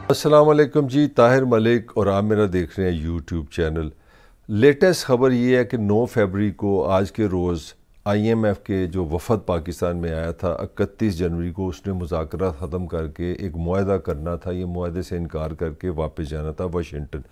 अस्सलाम वालेकुम जी, ताहिर मलिक और आप मेरा देख रहे हैं यूट्यूब चैनल। लेटेस्ट ख़बर ये है कि 9 फरवरी को आज के रोज़ आईएमएफ के जो वफ़द पाकिस्तान में आया था, 31 जनवरी को उसने मुज़ाकरात ख़त्म करके एक मुआहदा करना था। ये मुआहदे से इनकार करके वापस जाना था वाशिंगटन।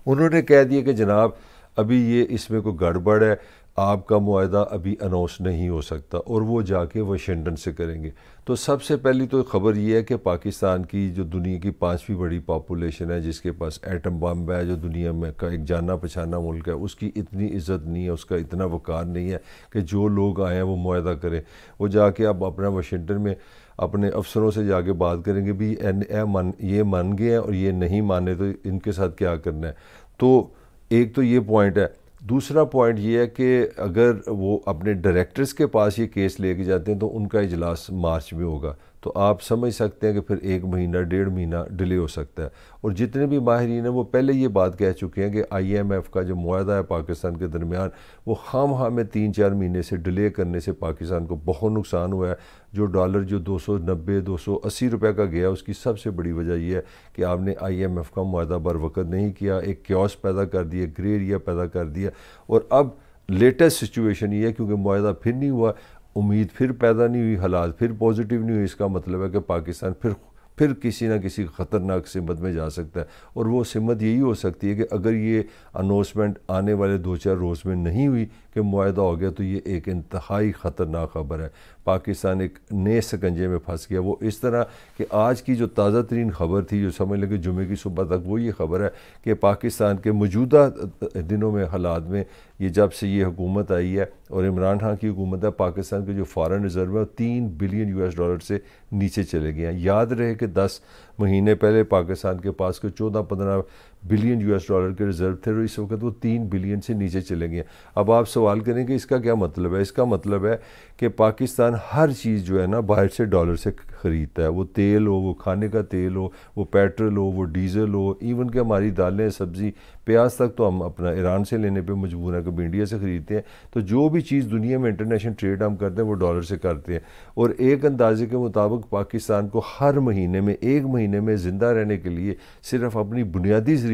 उन्होंने कह दिया कि जनाब अभी ये इसमें कोई गड़बड़ है, आपका मुआहदा अभी अनाउंस नहीं हो सकता और वो जाके वाशिंगटन से करेंगे। तो सबसे पहली तो ख़बर ये है कि पाकिस्तान की जो दुनिया की 5वीं बड़ी पॉपुलेशन है, जिसके पास एटम बम है, जो दुनिया में का एक जाना पहचाना मुल्क है, उसकी इतनी इज़्ज़त नहीं है, उसका इतना वक़ार नहीं है कि जो लोग आए हैं वो मुआहदा करें। वो जाके अब अपना वाशिंगटन में अपने अफसरों से जाके बात करेंगे भी ये मान गए हैं और ये नहीं माने तो इनके साथ क्या करना है। तो एक तो ये पॉइंट है। दूसरा पॉइंट ये है कि अगर वो अपने डायरेक्टर्स के पास ये केस लेके जाते हैं तो उनका इजलास मार्च में होगा। तो आप समझ सकते हैं कि फिर 1 महीना 1.5 महीना डिले हो सकता है। और जितने भी माहिरीन हैं वो पहले ये बात कह चुके हैं कि आईएमएफ का जो मुआहदा है पाकिस्तान के दरमियान, वो खामखा में 3-4 महीने से डिले करने से पाकिस्तान को बहुत नुकसान हुआ है। जो डॉलर जो 290-280 रुपये का गया, उसकी सबसे बड़ी वजह यह है कि आपने आईएमएफ का मुआहदा बर वक़्त नहीं किया, एक क्योस पैदा कर दिया, ग्रे एरिया पैदा कर दिया। और अब लेटेस्ट सिचुएशन ये है क्योंकि मुआहदा फिर नहीं हुआ, उम्मीद फिर पैदा नहीं हुई, हालात फिर पॉजिटिव नहीं हुई। इसका मतलब है कि पाकिस्तान फिर किसी ना किसी ख़तरनाक सिमत में जा सकता है। और वो सिमत यही हो सकती है कि अगर ये अनाउंसमेंट आने वाले 2-4 रोज़ में नहीं हुई कि मुआहदा हो गया, तो ये एक इंतहाई ख़तरनाक ख़बर है। पाकिस्तान एक नए सकंजे में फंस गया। वो इस तरह कि आज की जो ताज़ा तरीन ख़बर थी, जो समझ लें कि जुमे की सुबह तक, वो ये ख़बर है कि पाकिस्तान के मौजूदा दिनों में हालात में ये जब से ये हुकूमत आई है और इमरान खान की हुकूमत है, पाकिस्तान के जो फ़ॉरेन रिज़र्व है वो 3 बिलियन US डॉलर से नीचे चले गए हैं। याद रहे कि 10 महीने पहले पाकिस्तान के पास कोई 14-15 बिलियन US डॉलर के रिज़र्व थे और इस वक्त वो 3 बिलियन से नीचे चले गए। अब आप सवाल करें कि इसका क्या मतलब है। इसका मतलब है कि पाकिस्तान हर चीज़ जो है ना बाहर से डॉलर से ख़रीदता है। वो तेल हो, वो खाने का तेल हो, वो पेट्रोल हो, वो डीज़ल हो, इवन कि हमारी दालें, सब्ज़ी, प्याज तक तो हम अपना ईरान से लेने पे मजबूर हैं, कभी इंडिया से ख़रीदते हैं। तो जो भी चीज़ दुनिया में इंटरनेशनल ट्रेड हम करते हैं वो डॉलर से करते हैं। और एक अंदाजे के मुताबिक पाकिस्तान को हर महीने में, 1 महीने में ज़िंदा रहने के लिए, सिर्फ अपनी बुनियादी ज़रूरतें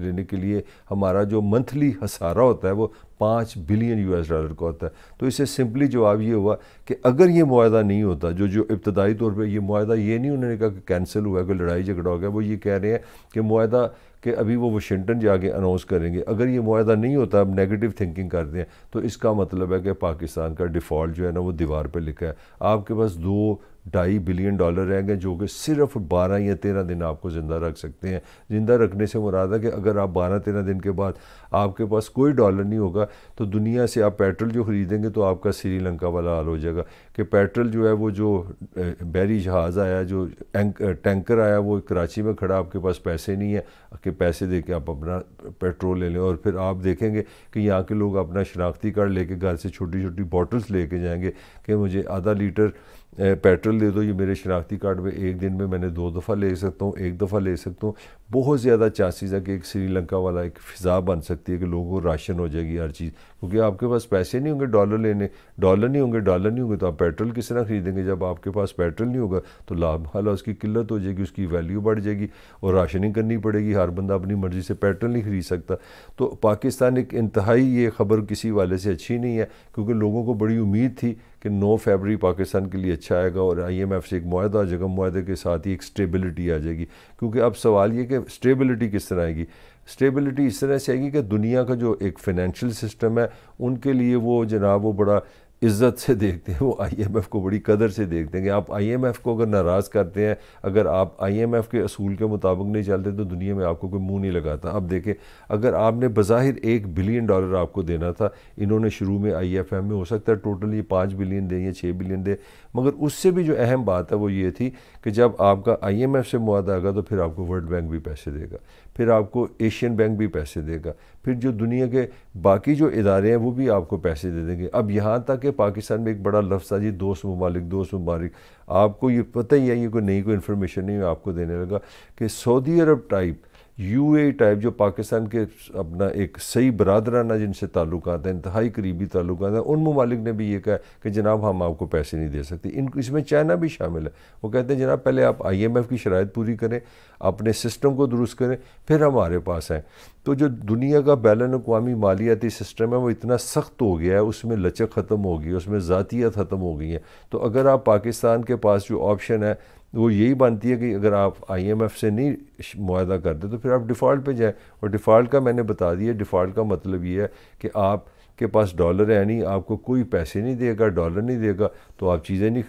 लेने के लिए हमारा जो मंथली हसारा होता है वो 5 बिलियन US डॉलर का होता है। तो इससे सिंपली जवाब ये हुआ कि अगर ये मुआहदा नहीं होता, जो इब्तदाई तौर पे ये मुआहदा, ये नहीं उन्होंने कहा कि कैंसिल हुआ, कोई लड़ाई झगड़ा हो गया, वो ये कह रहे हैं कि मुआहदा कि अभी वो वाशिंगटन जाके अनाउंस करेंगे। अगर ये मुआहदा नहीं होता, अब नेगेटिव थिंकिंग करते हैं, तो इसका मतलब है कि पाकिस्तान का डिफ़ॉल्ट जो है ना वो दीवार पे लिखा है। आपके पास 2-2.5 बिलियन डॉलर रहेंगे जो कि सिर्फ 12 या 13 दिन आपको ज़िंदा रख सकते हैं। ज़िंदा रखने से मुराद है कि अगर आप 12-13 दिन के बाद आपके पास कोई डॉलर नहीं होगा तो दुनिया से आप पेट्रोल जो ख़रीदेंगे तो आपका श्रीलंका वाला हाल हो जाएगा कि पेट्रोल जो है, वो जो बहरी जहाज़ आया, जो टैंकर आया, वो कराची में खड़ा, आपके पास पैसे नहीं है कि पैसे दे के आप अपना पेट्रोल ले लें। और फिर आप देखेंगे कि यहाँ के लोग अपना शनाख्ती कार्ड लेके घर से छोटी छोटी बॉटल्स लेके जाएंगे कि मुझे आधा लीटर पेट्रोल दे दो, ये मेरे शनाख्ती कार्ड में एक दिन में मैंने 2 दफ़ा ले सकता हूँ, 1 दफ़ा ले सकता हूँ। बहुत ज़्यादा चांसेस है कि एक श्रीलंका वाला एक फ़िज़ा बन सकती है कि लोगों को राशन हो जाएगी हर चीज़, क्योंकि आपके पास पैसे नहीं होंगे डॉलर लेने। डॉलर नहीं होंगे तो आप पेट्रोल किस तरह ख़रीदेंगे। जब आपके पास पेट्रोल नहीं होगा तो लाभ हाल उसकी किल्लत हो जाएगी, उसकी वैल्यू बढ़ जाएगी और राशनिंग करनी पड़ेगी। हर बंदा अपनी मर्ज़ी से पेट्रोल नहीं ख़रीद सकता। तो पाकिस्तान एक इंतहाई, ये ख़बर किसी वाले से अच्छी नहीं है, क्योंकि लोगों को बड़ी उम्मीद थी कि 9 फरवरी पाकिस्तान के लिए अच्छा आएगा और आईएमएफ से एक मुआहदा आ जाएगा, मुआहदे के साथ ही एक स्टेबिलिटी आ जाएगी। क्योंकि अब सवाल ये कि स्टेबिलिटी किस तरह आएगी। स्टेबिलिटी इस तरह से आएगी कि दुनिया का जो एक फ़ाइनेंशियल सिस्टम है उनके लिए वो जनाब वो बड़ा इज़्ज़त से देखते हैं, वो आईएमएफ को बड़ी कदर से देखते हैं कि आप आईएमएफ को अगर नाराज़ करते हैं, अगर आप आईएमएफ के असूल के मुताबिक नहीं चलते तो दुनिया में आपको कोई मुंह नहीं लगाता। अब देखें, अगर आपने बज़ाहिर 1 बिलियन डॉलर आपको देना था, इन्होंने शुरू में आईएफएम में, हो सकता है टोटल ये 5 बिलियन दें या 6 बिलियन दें, मगर उससे भी जो अहम बात है वो ये थी कि जब आपका आईएमएफ से मुआहदा आएगा तो फिर आपको वर्ल्ड बैंक भी पैसे देगा, फिर आपको एशियन बैंक भी पैसे देगा, फिर जो दुनिया के बाकी जो इदारे हैं वो भी आपको पैसे दे देंगे। अब यहाँ तक कि पाकिस्तान में एक बड़ा लफ्ज़ है जी, दोस्त ममालिक। आपको ये पता ही है, ये कोई नई कोई इन्फॉर्मेशन नहीं है, आपको देने लगा कि सऊदी अरब टाइप यूएई टाइप जो पाकिस्तान के अपना एक सही बरादराना जिनसे ताल्लुकात हैं, इंतहाई करीबी ताल्लुकात हैं, उन ममालिक ने भी ये कहा कि जनाब हम आपको पैसे नहीं दे सकते। इसमें चाइना भी शामिल है। वो कहते हैं जनाब पहले आप IMF की शराइत पूरी करें, अपने सिस्टम को दुरुस्त करें, फिर हमारे पास आएँ। तो जो दुनिया का बैनुल अक़वामी मालियाती सिस्टम है वो इतना सख्त हो गया है, उसमें लचक ख़त्म हो गई है, उसमें ज़ातियत ख़त्म हो गई है। तो अगर आप पाकिस्तान के पास जो ऑप्शन है वो यही बनती है कि अगर आप IMF से नहीं मुआहदा करते तो फिर आप डिफ़ॉल्ट पे जाएं। और डिफ़ॉल्ट का मैंने बता दिया, डिफ़ॉल्ट का मतलब ये है कि आपके पास डॉलर है नहीं, आपको कोई पैसे नहीं देगा, डॉलर नहीं देगा, तो आप चीज़ें नहीं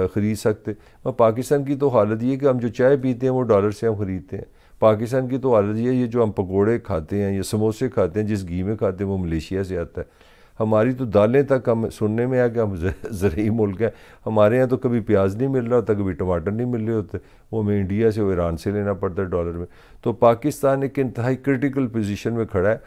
ख़रीद सकते। और पाकिस्तान की तो हालत ये है कि हम जो चाय पीते हैं वो डॉलर से हम ख़रीदते हैं। पाकिस्तान की तो हालत ये जो हम पकोड़े खाते हैं या समोसे खाते हैं, जिस घी में खाते हैं वो मलेशिया से आता है। हमारी तो दालें तक हम सुनने में आया कि हम ज़रूरी मुल्क हैं, हमारे यहाँ तो कभी प्याज नहीं मिल रहा होता, कभी टमाटर नहीं मिल रहे होते, वो हमें इंडिया से, वो ईरान से लेना पड़ता है डॉलर में। तो पाकिस्तान एक इंतहाई क्रिटिकल पोजीशन में खड़ा है।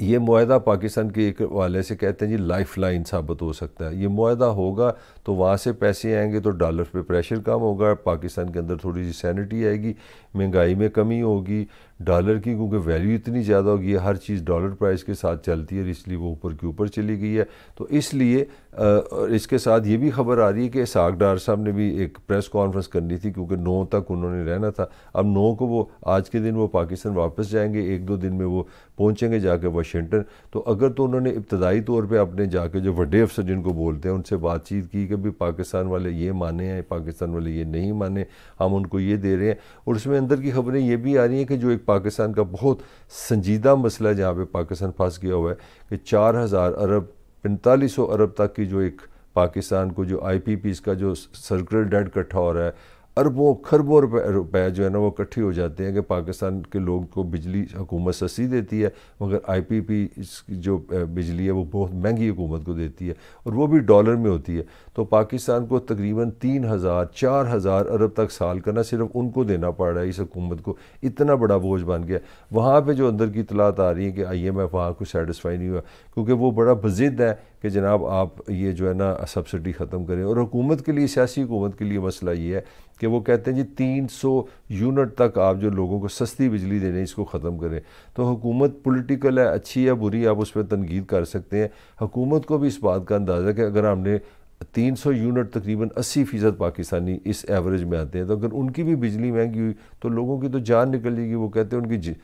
ये मुआहदा पाकिस्तान के एक वाले से कहते हैं जी लाइफ लाइन साबित हो सकता है। ये मुआहदा होगा तो वहाँ से पैसे आएंगे तो डॉलर पे प्रेशर कम होगा, पाकिस्तान के अंदर थोड़ी सी सैनिटी आएगी, महंगाई में कमी होगी, डॉलर की क्योंकि वैल्यू इतनी ज़्यादा होगी, हर चीज़ डॉलर प्राइस के साथ चलती है, इसलिए वो ऊपर के ऊपर चली गई है। तो इसलिए इसके साथ ये भी खबर आ रही है कि इसहाक डार साहब ने भी एक प्रेस कॉन्फ्रेंस करनी थी क्योंकि 9 तक उन्होंने रहना था। अब 9 को वो आज के दिन वो पाकिस्तान वापस जाएंगे, 1-2 दिन में वो पहुँचेंगे जाके वाशिंगटन। तो अगर तो उन्होंने इब्तदाई तौर पर अपने जाके जो बड़े अफसर जिनको बोलते हैं उनसे बातचीत की कि भी पाकिस्तान वाले ये माने हैं, पाकिस्तान वाले ये नहीं माने, हम उनको ये दे रहे हैं। और उसमें अंदर की खबरें ये भी आ रही हैं कि जो एक पाकिस्तान का बहुत संजीदा मसला है जहाँ पे पाकिस्तान फंस गया हुआ है कि 4000 अरब 4500 अरब तक की जो एक पाकिस्तान को जो IPPs का जो सर्कुलर डेट इकट्ठा हो रहा है, अरबों खरबों रुपए जो है ना वो इकट्ठे हो जाते हैं कि पाकिस्तान के लोग को बिजली हुकूमत सस्ती देती है, मगर IPP जो बिजली है वो बहुत महंगी हुकूमत को देती है और वो भी डॉलर में होती है। तो पाकिस्तान को तकरीबन 3000-4000 अरब तक साल का ना सिर्फ उनको देना पड़ रहा है इस हुकूमत को। इतना बड़ा बोझ बन गया। वहाँ पर जो अंदर की इतलात आ रही है कि IMF वहाँ को सेटिस्फाई नहीं हुआ क्योंकि वो बड़ा बज़िद है कि जनाब आप ये जो है ना सब्सिडी ख़त्म करें। और हुकूमत के लिए, सियासी हुकूमत के लिए मसला ये है कि वो कहते हैं जी 300 यूनिट तक आप जो लोगों को सस्ती बिजली दे रहे हैं इसको ख़त्म करें। तो हुकूमत पॉलिटिकल है, अच्छी या बुरी, आप उस पर तनकीद कर सकते हैं। हुकूमत को भी इस बात का अंदाज़ा है कि अगर हमने 300 यूनिट तकरीबन 80% पाकिस्तानी इस एवरेज में आते हैं, तो अगर उनकी भी बिजली महंगी हुई तो लोगों की तो जान निकल जाएगी। वो कहते हैं उनकी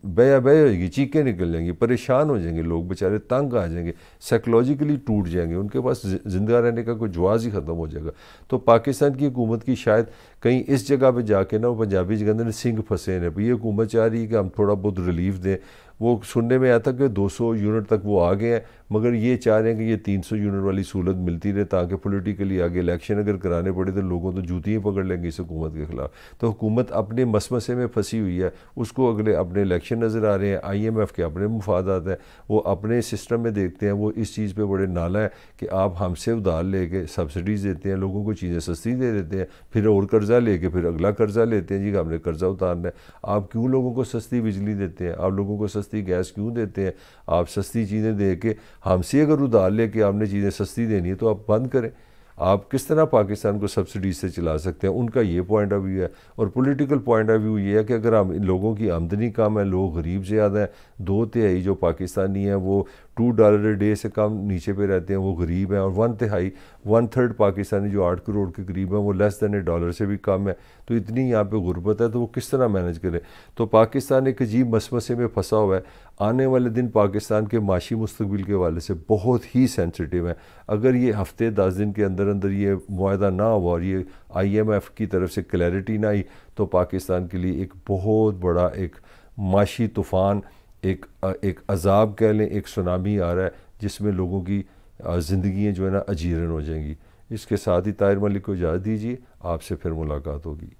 बया होगी, चीखें निकल जाएंगी, परेशान हो जाएंगे लोग, बेचारे तंग आ जाएंगे, साइकोलॉजिकली टूट जाएंगे, उनके पास ज़िंदा रहने का कोई जवाज़ ही ख़त्म हो जाएगा। तो पाकिस्तान की हुकूमत की शायद कहीं इस जगह पे जाके ना वो पंजाबी जगह अंदर सिंह फंसे हैं। ये हुकूमत चाह रही है कि हम थोड़ा बहुत रिलीफ दें। वो सुनने में आया था कि 200 यूनिट तक वो आ गए हैं, मगर ये चाह रहे हैं कि ये 300 यूनिट वाली सहूलत मिलती रहे ताकि पॉलिटिकली आगे इलेक्शन अगर कराने पड़े तो लोगों तो जूती ही पकड़ लेंगे इस हुकूमत के ख़िलाफ़। तो हुकूमत अपने मसमसे में फंसी हुई है, उसको अगले अपने इलेक्शन नज़र आ रहे हैं, IMF के अपने मुफादात हैं, वो अपने सिस्टम में देखते हैं। वो इस चीज़ पर बड़े नाला है कि आप हमसे उधार लेके सब्सिडीज़ देते हैं, लोगों को चीज़ें सस्ती दे देते हैं, फिर और कर्ज़ा लेके फिर अगला कर्ज़ा लेते हैं जी हमने कर्ज़ा उतारना है। आप क्यों लोगों को सस्ती बिजली देते हैं, आप लोगों को सस्ती गैस क्यों देते हैं? आप सस्ती चीज़ें दे के हमसे अगर उधार लेके आपने चीज़ें सस्ती देनी है तो आप बंद करें। आप किस तरह पाकिस्तान को सब्सिडी से चला सकते हैं, उनका ये पॉइंट ऑफ व्यू है। और पॉलिटिकल पॉइंट ऑफ व्यू ये है कि अगर हम लोगों की आमदनी कम है, लोग गरीब ज़्यादा हैं, 2/3 जो पाकिस्तानी हैं वो $2 डे से कम नीचे पे रहते हैं, वो गरीब हैं, और 1/3 पाकिस्तानी जो 8 करोड़ के करीब हैं वो लेस दैन $1 से भी कम है। तो इतनी यहाँ पे गुर्बत है, तो वो किस तरह मैनेज करें? तो पाकिस्तान एक अजीब मसमसे में फंसा हुआ है। आने वाले दिन पाकिस्तान के माशी मुस्तकबिल के हवाले से बहुत ही सेंसिटिव है। अगर ये हफ्ते 10 दिन के अंदर अंदर ये मुआहदा ना हुआ और ये IMF की तरफ से क्लैरिटी ना आई तो पाकिस्तान के लिए एक बहुत बड़ा एक माशी तूफ़ान, एक अजाब कह लें, एक सुनामी आ रहा है जिसमें लोगों की ज़िंदगियाँ जो है ना अजीरन हो जाएंगी। इसके साथ ही ताहिर मलिक को इजाज़त दीजिए, आपसे फिर मुलाकात होगी।